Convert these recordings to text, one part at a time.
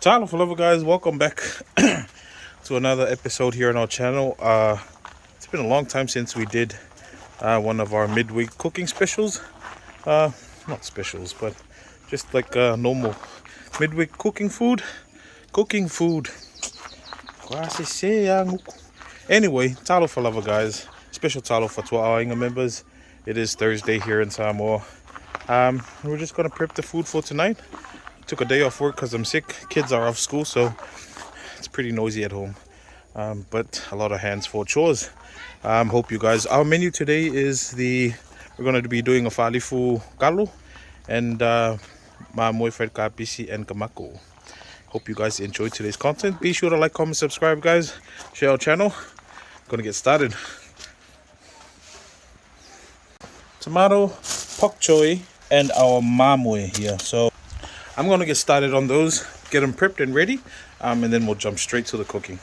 Talo Faalifu, guys, welcome back to another episode here on our channel. It's been a long time since we did one of our midweek cooking specials. Not specials, but just like normal midweek cooking food. Anyway, Talo Faalifu, guys, special Talo for 12 Inga members. It is Thursday here in Samoa. We're just gonna prep the food for tonight. Took a day off work because I'm sick. Kids are off school, so it's pretty noisy at home. But a lot of hands for chores. Hope you guys. Our menu today is we're going to be doing a Faalifu Kalo and Mamoe fried Kapisi and Kamako. Hope you guys enjoyed today's content. Be sure to like, comment, subscribe, guys. Share our channel. Gonna get started. Tomato, pak choi, and our Mamoe here. So I'm going to get started on those, get them prepped and ready, and then we'll jump straight to the cooking.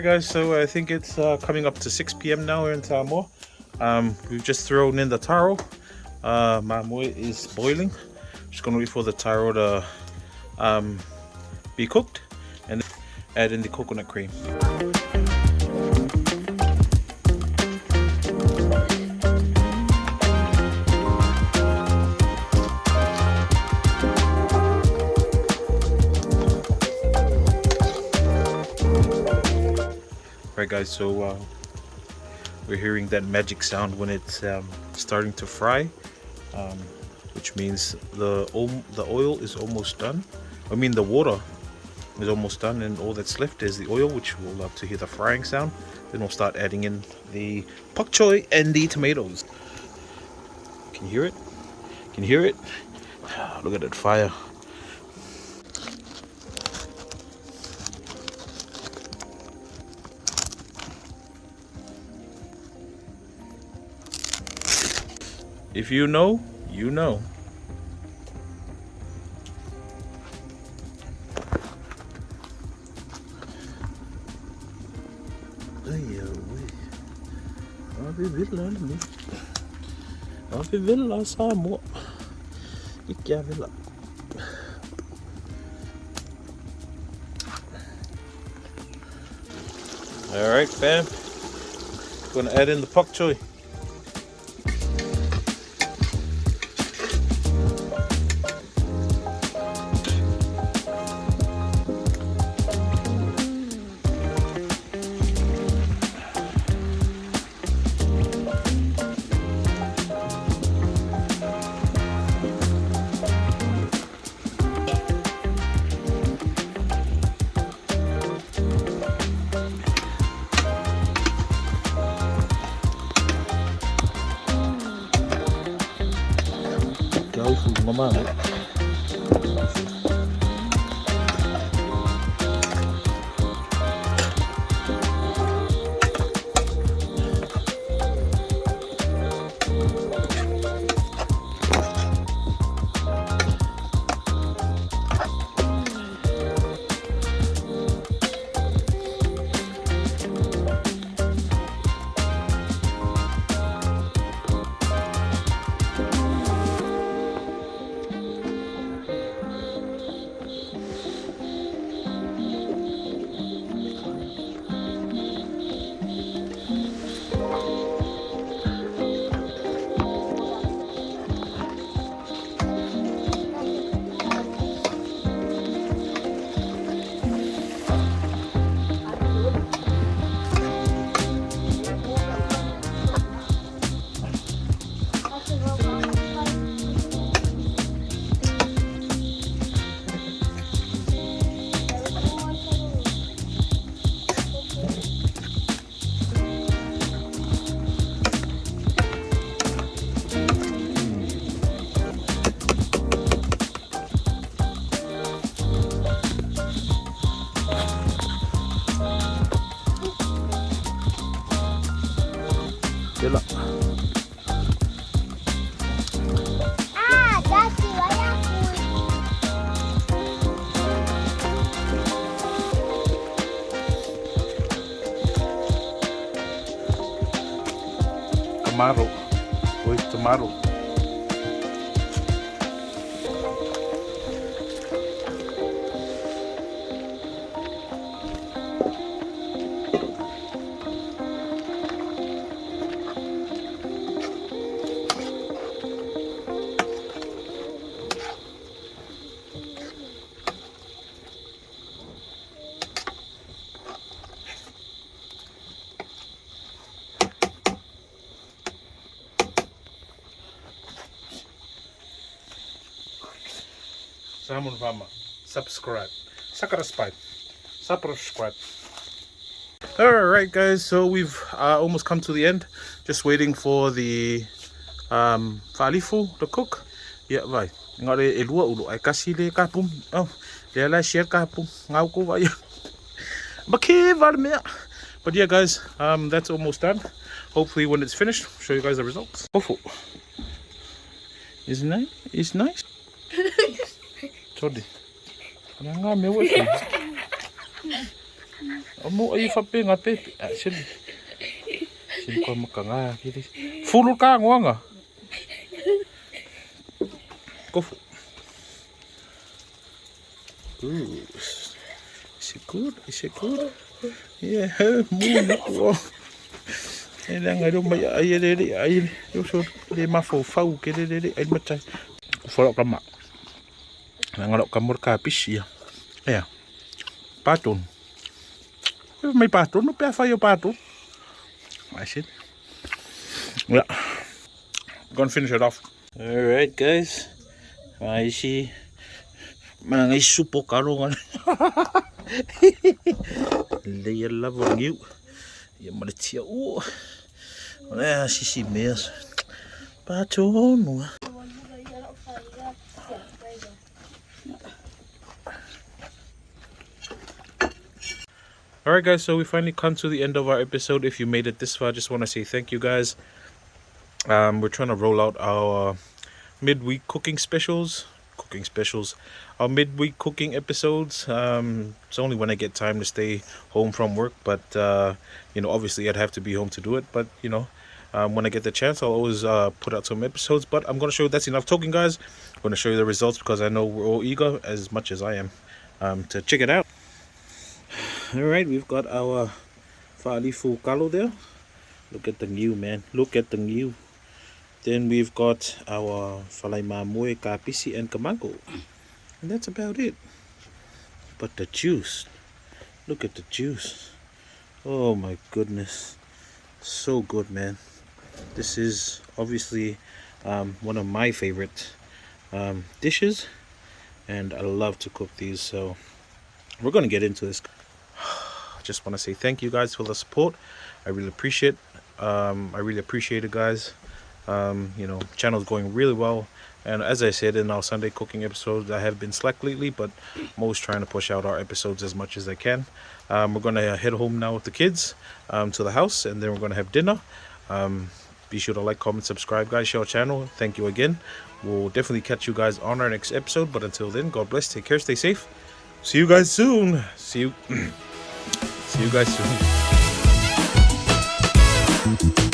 guys, so I think it's coming up to 6 p.m. now here in Samoa. We've just thrown in the taro. Mamoe is boiling. Just gonna wait for the taro to be cooked and add in the coconut cream. Right guys, so we're hearing that magic sound when it's starting to fry, which means the oil is almost done. I mean the water is almost done, and all that's left is the oil, which we'll love to hear the frying sound. Then we'll start adding in the pak choi and the tomatoes. Can you hear it? Can you hear it? Look at that fire. If you know, you know. Samoa. All right, fam. Gonna add in the pak choi. Faalifu Mamoe. Tomato. Where's tomato? Samoanfarmer, subscribe. Subscribe. Alright guys, so we've almost come to the end. Just waiting for the Faalifu to cook. Yeah, vai. Ngare elua ulu ai kasi le kapung. Oh, le la share kapung. Ngau ko vai. But yeah guys, that's almost done. Hopefully when it's finished, I'll show you guys the results. Oh, isn't it? It's nice. Chodi. Amo ay whapinga pepe. Sili. Sili kwa makanga. Fulu ka ngoanga. Kofu. Ooh. Is it good? Is it good? Yeah, muna ko. Ela nga do mai ai yo so le mafo fau ke le ai matai. Folo kama. Nangalo kamur kapisi ya. Ya. Patun. May patun, no pa yo patun. I said. Yeah. Gonna finish it off. All right, guys. I see. Mga isupo karo nga. Layer love you. Yung malitia. Oh. Wala sisi mes. Patun. Alright guys, so we finally come to the end of our episode. If you made it this far, I just want to say thank you guys. We're trying to roll out our midweek cooking specials. Our midweek cooking episodes. It's only when I get time to stay home from work, but you know, obviously I'd have to be home to do it. But you know, when I get the chance, I'll always put out some episodes. But I'm gonna show you that's enough talking, guys. I'm gonna show you the results because I know we're all eager as much as I am to check it out. Alright, we've got our Faalifu Kalo there. Look at the new, man. Look at the new. Then we've got our Falai Mamoe, Kapisi, and Kamako. And that's about it. But the juice. Look at the juice. Oh my goodness. So good, man. This is obviously one of my favorite dishes. And I love to cook these. So we're going to get into this. Just want to say thank you guys for the support. I really appreciate it, guys. You know, channel's going really well, and as I said in our Sunday cooking episodes, I have been slack lately, but I'm always trying to push out our episodes as much as I can. We're gonna head home now with the kids to the house, and then we're gonna have dinner. Be sure to like, comment, subscribe, guys. Share our channel. Thank you again. We'll definitely catch you guys on our next episode, but until then, God bless, take care, stay safe. See you guys soon. See you guys soon.